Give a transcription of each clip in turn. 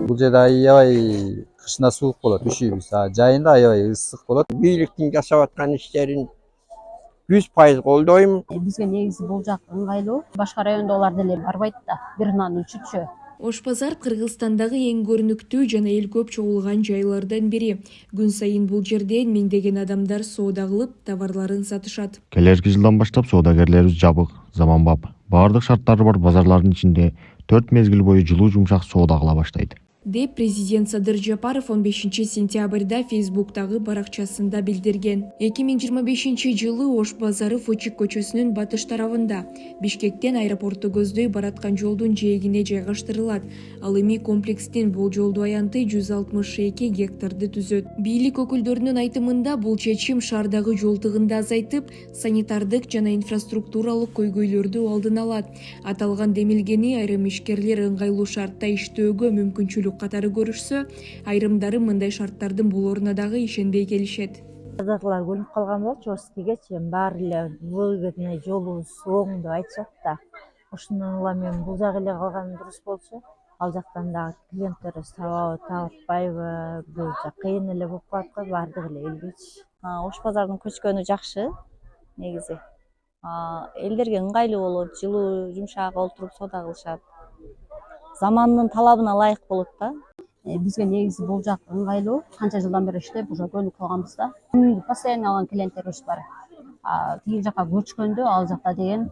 Бул жерде аябай кышына суук болот, üşüyүбүз. Жайында аябай ысык болот. Бийликтин жасап аткан иштерин 100% колдойм. Бизге негизи бул жак ыңгайлуу. Башка райондогулар деле барбайт да, бир нан үчүчү. Ош базар Кыргызстандагы эң көрүнүктүү жана эл көп чогулган жайлардан бири. Күн сайын бул жерден миңдеген адамдар соода кылып, товарларын сатышат. Келерки жылдан баштап соодагерлерибиз жабык, заманбап, баардык шарттары бар базарлардын ичинде 4 мезгил бою жылуу жумшак соода кыла баштайт, деп президент Садыр Жапаров 15 сентябрда Фейсбуктагы баракчасында билдирген. 2025 жылы Ош базары Фочик көчөсүнүн батыш тарабында, Бишкектен аэропорту көздөй бараткан жолдун жээгине жайгаштырылат. Ал эми комплекстин болжолдуу аянты 162 гектарды түзөт. Бийлик өкүлдөрүнүн айтымында бул чечим шаардагы жол тыгынды азайтып, санитардык жана инфраструктуралык көйгөйлөрдү алдын алат. Аталган демилгени айрым ишкерлер ыңгайлуу шартта иштөөгө мүмкүнчүлүк катары көрүшсө, айрымдары мындай шарттардын болоруна дагы ишенбей келишет. Казакылар көнүп калган болчу Орскийгечи, баары эле выгодный жолубуз оң деп айтышат да. Ошондон улам эми бул жагы эле калган дурус болчу. Ал жактан дагы клиенттерибиз табатпайбы, бул жак кыйын эле болуп калат го, баардыгы эле элбич. Ош базардын көчкөнү жакшы негизи. Элдерге ыңгайлуу болот, жылуу жумшак олтуруп соода кылышат. Замандын талабына ылайык болот да. Бизге негизи бул жак ыңгайлуу. Канча жылдан бери иштеп, уже көнүп калганбыз да. Күнүгө постоянно алган клиенттерибиз бар. Тиги жака көчкөндө ал жакта деген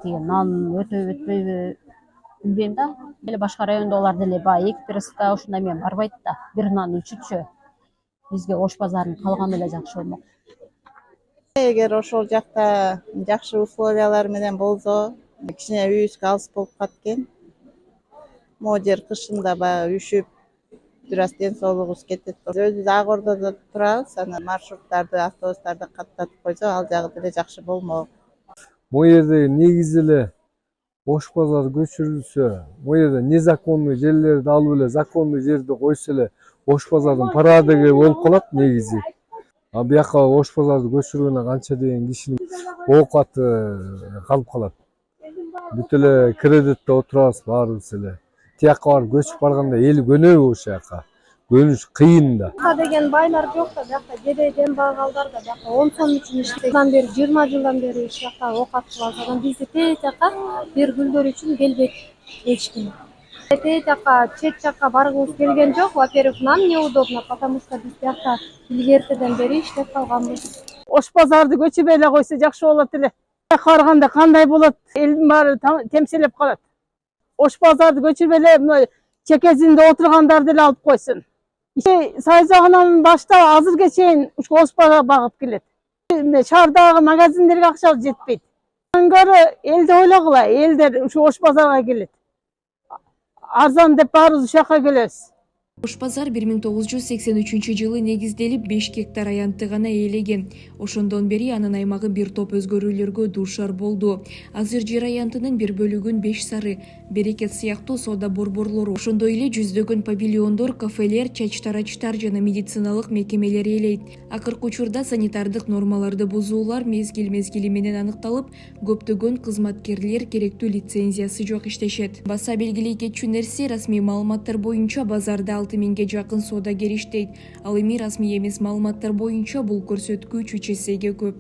нан өтөбү өтпөйбү билбейм да. Эле башка райондогулар деле баягы экспресске ушундай менен барбайт да. Бир нан үчүчү. Бизге Ош базарынын калганы эле жакшы болмок. Эгер ошол жакта жакшы условиялар менен болсо, кичине үйүбүзгө алыс болуп калат экен. Могу жер кышында баягы үшүп, бир аз ден соолугубуз кетет. Өзүбүз ак ордодо турабыз, анан маршруттарды, автобустарды каттатып койсо, ал жагы деле жакшы болмок. Могу жерде негизи эле Ош базары көчүрүлсө, могу жерде незаконный жерлерди алып эле законный жерди койсо эле Ош базардын парадыгы болуп калат негизи. Бияка Ош базарды көчүргөндө канча деген кишинин оокаты калып калат. Бүт эле кредитте отурабыз баарыбыз эле. Тияка барып көчүп барганда эл көнөбү ошол жака? Көнүш кыйын да. Деген байлар жок да, бияка кедейден багалдар да, бияка 10 сом үчүн иштейт. Андан бери 20 жылдан бери ушул жакта оокат кылабыз. Анан бизди тээ жака бир гүлдөр үчүн келбейт эч ким. Тээ жака, чет жака баргыбыз келген жок. Во-первых, нам неудобно, потому что биз бияка илгертеден бери иштеп калганбыз. Ош базарды көчүп эле койсо жакшы болот эле. Караганда кандай болот? Элдин баары темселеп калат. Ош базарды көчүп эле чекесинде отургандарды эле алып койсун. Сайзагынан баштап азыркыга чейин ушу Ош базары багып келет. Шаардагы магазиндерге акча жетпейт. Көрө элди ойлогула, элдер ушу Ош базарга келет. Арзан деп баарыбыз ушул жака келебиз. Ош базар 1983 жылы негизделип 5 гектар аянтты гана ээлеген. Ошондон бери анын аймагы бир топ өзгөрүүлөргө дуушар болду. Азыр жер аянтынын бир бөлүгүн 5 сары, Берекет сыяктуу соода борборлору, ошондой эле жүздөгөн павильондор, кафелер, чач-тарачтар жана медициналык мекемелер ээлейт. Акыркы учурда санитардык нормаларды бузуулар мезгил-мезгили менен аныкталып, көптөгөн кызматкерлер керектүү лицензиясы жок иштешет. Баса белгилей кетчү нерсе, расмий маалыматтар боюнча базарда 6000ге жакын соодагер иштейт. Ал эми расмий эмес маалыматтар боюнча бул көрсөткүч 3 эсеге көп.